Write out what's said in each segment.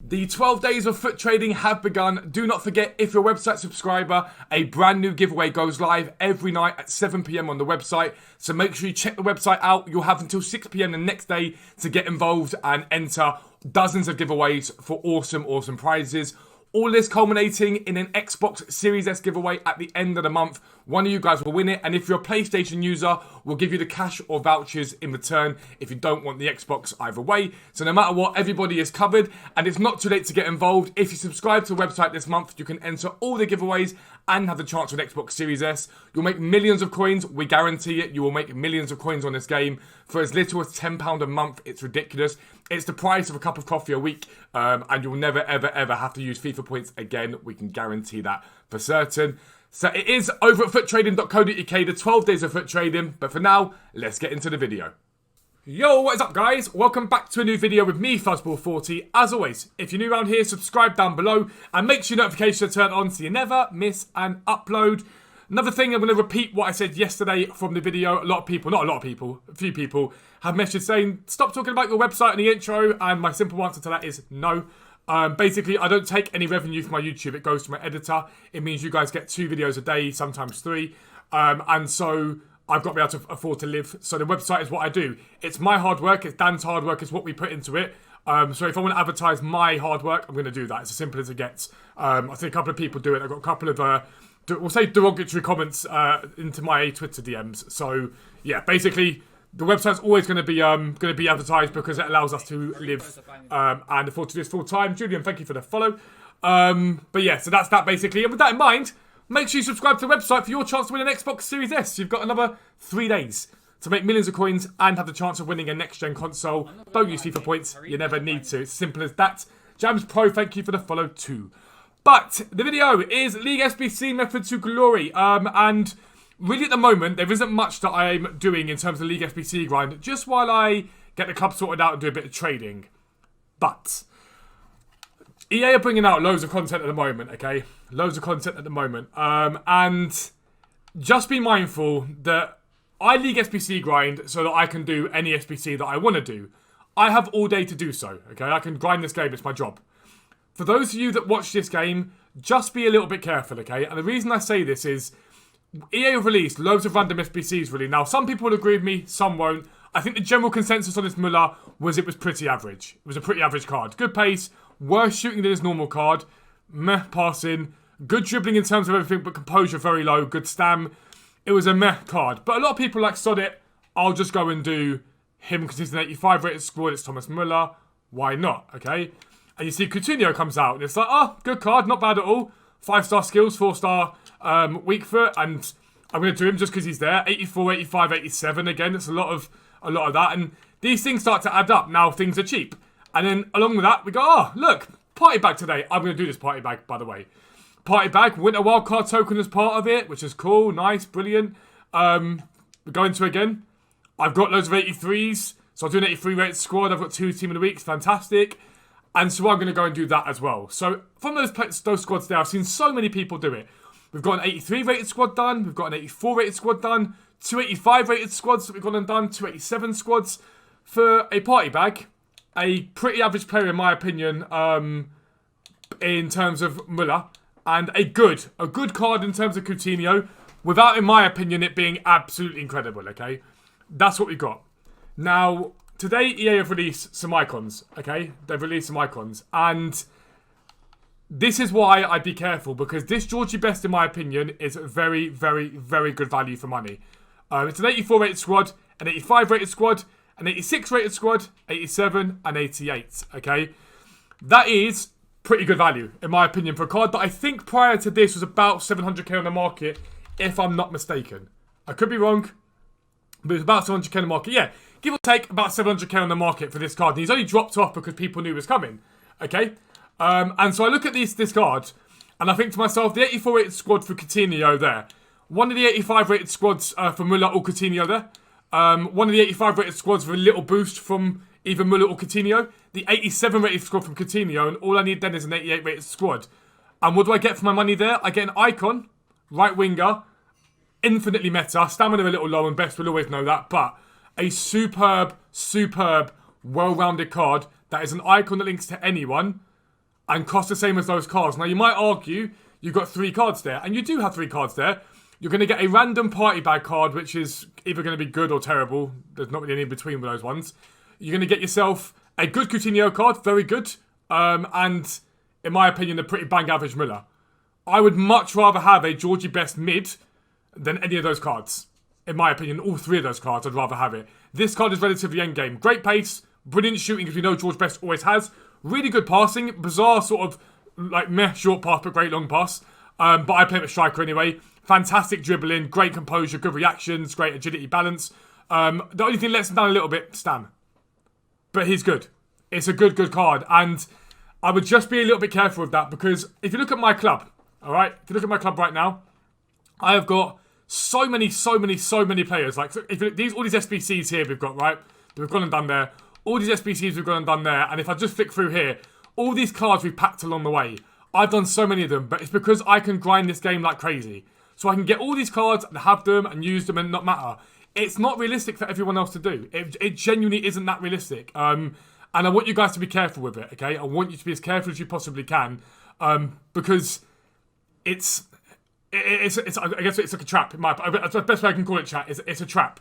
The 12 days of foot trading have begun. Do not forget, if you're a website subscriber, a brand new giveaway goes live every night at 7 PM on the website. So make sure you check the website out. You'll have until 6 PM the next day to get involved and enter dozens of giveaways for awesome prizes. All this culminating in an Xbox Series S giveaway at the end of the month. One of you guys will win it, and if you're a PlayStation user, we'll give you the cash or vouchers in return if you don't want the Xbox either way. So no matter what, everybody is covered, and it's not too late to get involved. If you subscribe to the website this month, you can enter all the giveaways and have the chance for an Xbox Series S. You'll make millions of coins, we guarantee it. You will make millions of coins on this game for as little as £10 a month. It's ridiculous. It's the price of a cup of coffee a week, and you'll never, ever have to use FIFA points again. We can guarantee that for certain. So it is over at foottrading.co.uk, the 12 days of foot trading. But for now, let's get into the video. Yo, what is up, guys? Welcome back to a new video with me, Fuzzball40. As always, if you're new around here, subscribe down below and make sure your notifications are turned on so you never miss an upload. Another thing, I'm going to repeat what I said yesterday from the video. A lot of people, not a lot of people, a few people have messaged saying, stop talking about your website in the intro, and my simple answer to that is no. Basically, I don't take any revenue from my YouTube. It goes to my editor. It means you guys get 2 videos a day, sometimes 3. And so I've got to be able to afford to live. So the website is what I do. It's my hard work. It's Dan's hard work. It's what we put into it. So if I want to advertise my hard work, I'm going to do that. It's as simple as it gets. I think a couple of people do it. I've got a couple of, we'll say, derogatory comments into my Twitter DMs. So yeah, basically, the website's always going to be advertised because it allows us to live and afford to do this full time. Julian, thank you for the follow. But yeah, so that's that basically. And with that in mind, make sure you subscribe to the website for your chance to win an Xbox Series S. You've got another 3 days to make millions of coins and have the chance of winning a next-gen console. Don't use FIFA points. You never need to. It's simple as that. Jams Pro, thank you for the follow too. But the video is League SBC Method to Glory. And really at the moment, there isn't much that I'm doing in terms of League SBC grind, just while I get the club sorted out and do a bit of trading. But EA are bringing out loads of content at the moment, okay? Loads of content at the moment. And just be mindful that I League SBC grind so that I can do any SBC that I want to do. I have all day to do so, okay? I can grind this game, it's my job. For those of you that watch this game, just be a little bit careful, okay? And the reason I say this is EA have released loads of random SBCs, really. Now, some people will agree with me, some won't. I think the general consensus on this Muller was it was pretty average. It was a pretty average card. Good pace, worse shooting than his normal card, meh passing, good dribbling in terms of everything, but composure very low, good stam. It was a meh card. But a lot of people like, sod it, I'll just go and do him because he's an 85 rated squad, it's Thomas Muller. Why not, okay? And you see Coutinho comes out, and it's like, oh, good card, not bad at all. 5-star skills, 4-star weak foot, and I'm going to do him just because he's there. 84, 85, 87, again, it's a lot of that, and these things start to add up. Now things are cheap. And then along with that, we go, oh, look, party bag today. I'm going to do this party bag, by the way. Party bag, winter wildcard token as part of it, which is cool, nice, brilliant. We're going to again. I've got loads of 83s, so I'll do an 83 rated squad. I've got 2 team of the weeks, fantastic. And so I'm going to go and do that as well. So from those squads there, I've seen so many people do it. We've got an 83 rated squad done. We've got an 84 rated squad done. 2 85 rated squads that we've gone and done. 2 87 squads for a party bag. A pretty average player in my opinion in terms of Muller. And a good card in terms of Coutinho. Without, in my opinion, it being absolutely incredible, okay? That's what we got. Now, today, EA have released some icons, okay? They've released some icons, and this is why I'd be careful, because this Georgie Best, in my opinion, is very, very, very good value for money. It's an 84 rated squad, an 85 rated squad, an 86 rated squad, 87, and 88, okay? That is pretty good value, in my opinion, for a card that I think prior to this was about 700k on the market, if I'm not mistaken. I could be wrong, but it was about 700k on the market, yeah. Give or take about 700k on the market for this card. And he's only dropped off because people knew he was coming. Okay? And so I look at this card, and I think to myself, the 84 rated squad for Coutinho there. One of the 85 rated squads for Muller or Coutinho there. One of the 85 rated squads for a little boost from either Muller or Coutinho. The 87 rated squad from Coutinho, and all I need then is an 88 rated squad. And what do I get for my money there? I get an icon, right winger, infinitely meta, stamina a little low, and Best will always know that, but a superb, well-rounded card that is an icon that links to anyone and cost the same as those cards. Now, you might argue you've got 3 cards there, and you do have 3 cards there. You're going to get a random party bag card, which is either going to be good or terrible. There's not really any in between with those ones. You're going to get yourself a good Coutinho card, very good, and, in my opinion, a pretty bang average Müller. I would much rather have a Georgie Best mid than any of those cards. In my opinion, all 3 of those cards, I'd rather have it. This card is relatively endgame. Great pace, brilliant shooting, because we know George Best always has. Really good passing, bizarre sort of like meh short pass, but great long pass. But I play him at striker anyway. Fantastic dribbling, great composure, good reactions, great agility, balance. The only thing that lets him down a little bit, Stam. But he's good. It's a good card, and I would just be a little bit careful with that, because if you look at my club, all right, if you look at my club right now, I have got so many players. Like, if you look, all these SBCs here we've got, right? We've gone and done there. All these SBCs we've gone and done there. And if I just flick through here, all these cards we've packed along the way. I've done so many of them, but it's because I can grind this game like crazy. So I can get all these cards and have them and use them and not matter. It's not realistic for everyone else to do. It genuinely isn't that realistic. And I want you guys to be careful with it, okay? I want you to be as careful as you possibly can. Because I guess it's like a trap. That's the best way I can call it, chat. It's a trap.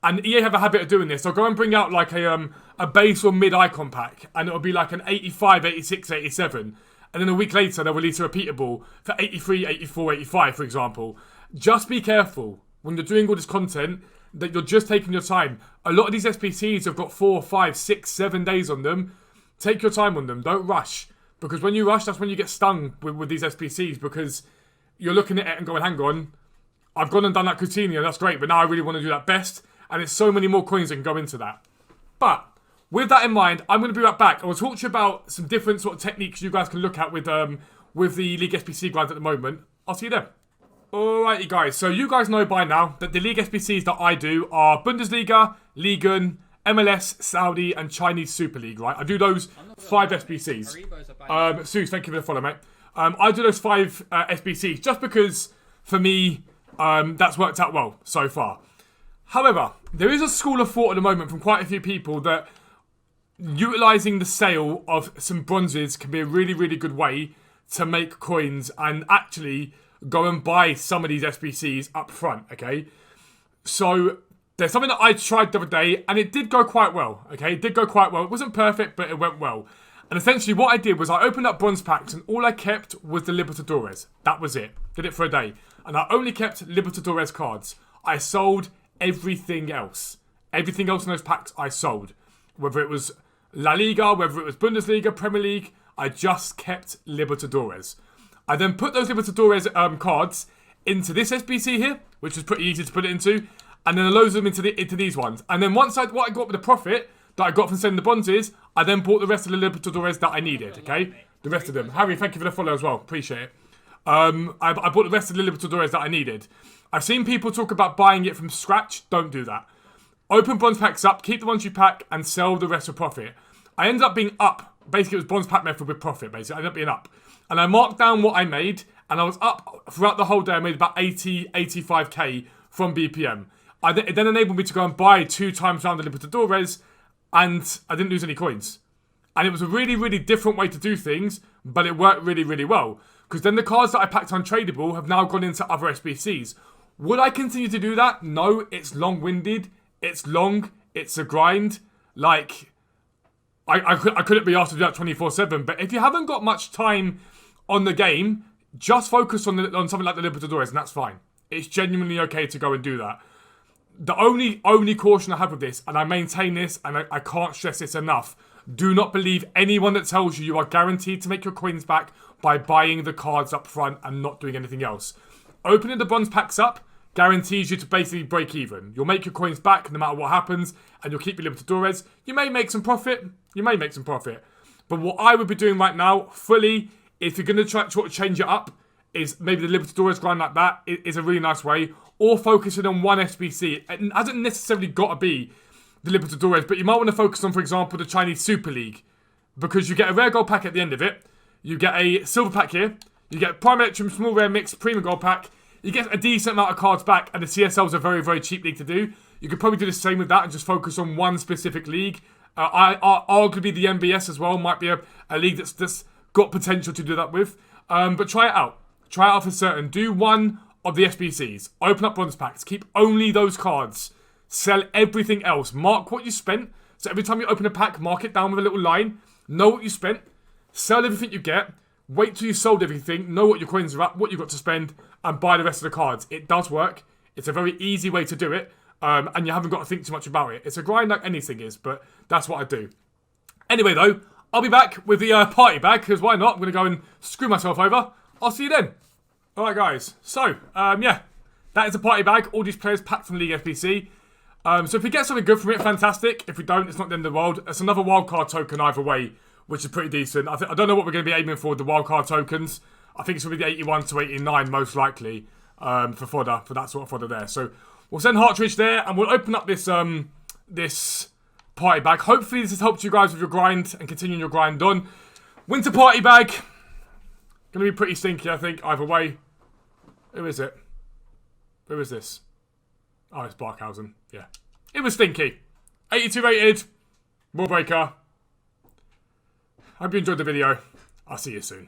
And EA have a habit of doing this. They'll go and bring out like a base or mid icon pack, and it'll be like an 85, 86, 87. And then a week later, they'll release a repeatable for 83, 84, 85, for example. Just be careful when you're doing all this content that you're just taking your time. A lot of these SPCs have got 4, 5, 6, 7 days on them. Take your time on them. Don't rush. Because when you rush, that's when you get stung with these SPCs, because you're looking at it and going, hang on, I've gone and done that Coutinho, that's great, but now I really want to do that best, and it's so many more coins that can go into that. But with that in mind, I'm going to be right back. I will talk to you about some different sort of techniques you guys can look at with the League SPC grinds at the moment. I'll see you then. Alrighty guys, so you guys know by now that the League SPCs that I do are Bundesliga, Ligen, MLS, Saudi, and Chinese Super League, right? I do those 5 SPCs. Sue, thank you for the follow, mate. I do those 5 SBCs just because, for me, that's worked out well so far. However, there is a school of thought at the moment from quite a few people that utilising the sale of some bronzes can be a really good way to make coins and actually go and buy some of these SBCs up front, okay? So there's something that I tried the other day, and it did go quite well, okay? It did go quite well. It wasn't perfect, but it went well. And essentially what I did was I opened up bronze packs, and all I kept was the Libertadores. That was it. Did it for a day. And I only kept Libertadores cards. I sold everything else. Everything else in those packs I sold. Whether it was La Liga, whether it was Bundesliga, Premier League, I just kept Libertadores. I then put those Libertadores cards into this SBC here, which was pretty easy to put it into, and then I loaded them into these ones. And then what I got with the profit that I got from selling the bronzes, I then bought the rest of the Libertadores that I needed, okay? The rest of them. Harry, thank you for the follow as well. Appreciate it. I bought the rest of the Libertadores that I needed. I've seen people talk about buying it from scratch. Don't do that. Open bronze packs up, keep the ones you pack, and sell the rest for profit. I ended up being up. Basically, it was bronze pack method with profit, basically. I ended up being up. And I marked down what I made, and I was up throughout the whole day. I made about 80, 85k from BPM. It then enabled me to go and buy 2 times round the Libertadores, and I didn't lose any coins. And it was a really different way to do things, but it worked really well. Because then the cards that I packed untradeable have now gone into other SBCs. Would I continue to do that? No, it's long-winded. It's long. It's a grind. Like, I couldn't be asked to do that 24/7. But if you haven't got much time on the game, just focus on something like the Libertadores, and that's fine. It's genuinely okay to go and do that. The only caution I have with this, and I maintain this, and I can't stress this enough, do not believe anyone that tells you are guaranteed to make your coins back by buying the cards up front and not doing anything else. Opening the bronze packs up guarantees you to basically break even. You'll make your coins back no matter what happens, and you'll keep your Libertadores. You may make some profit. But what I would be doing right now, fully, if you're going to try to change it up, is maybe the Libertadores grind like that is a really nice way. Or focusing on one SBC. It hasn't necessarily got to be the Libertadores, but you might want to focus on, for example, the Chinese Super League. Because you get a rare gold pack at the end of it. You get a silver pack here. You get Prime Electrum, small rare mix, premium gold pack. You get a decent amount of cards back, and the CSL's a very cheap league to do. You could probably do the same with that and just focus on one specific league. Arguably the MBS as well might be a league that's got potential to do that with. But try it out. Try it out for certain. Do one of the SBCs. Open up bronze packs. Keep only those cards. Sell everything else. Mark what you spent. So every time you open a pack, mark it down with a little line. Know what you spent. Sell everything you get. Wait till you sold everything. Know what your coins are at, what you've got to spend, and buy the rest of the cards. It does work. It's a very easy way to do it. And you haven't got to think too much about it. It's a grind like anything is, but that's what I do. Anyway, though, I'll be back with the party bag, because why not? I'm going to go and screw myself over. I'll see you then. Alright, guys. So, yeah. That is a party bag. All these players packed from League FBC. So if we get something good from it, fantastic. If we don't, it's not the end of the world. It's another wildcard token either way, which is pretty decent. I don't know what we're going to be aiming for with the wildcard tokens. I think it's going to be the 81 to 89 most likely for fodder, for that sort of fodder there. So we'll send Hartridge there, and we'll open up this this party bag. Hopefully this has helped you guys with your grind and continuing your grind on. Winter party bag. Going to be pretty stinky, I think, either way. Who is it? Who is this? Oh, it's Barkhausen. Yeah. It was stinky. 82 rated. Wall breaker. Hope you enjoyed the video. I'll see you soon.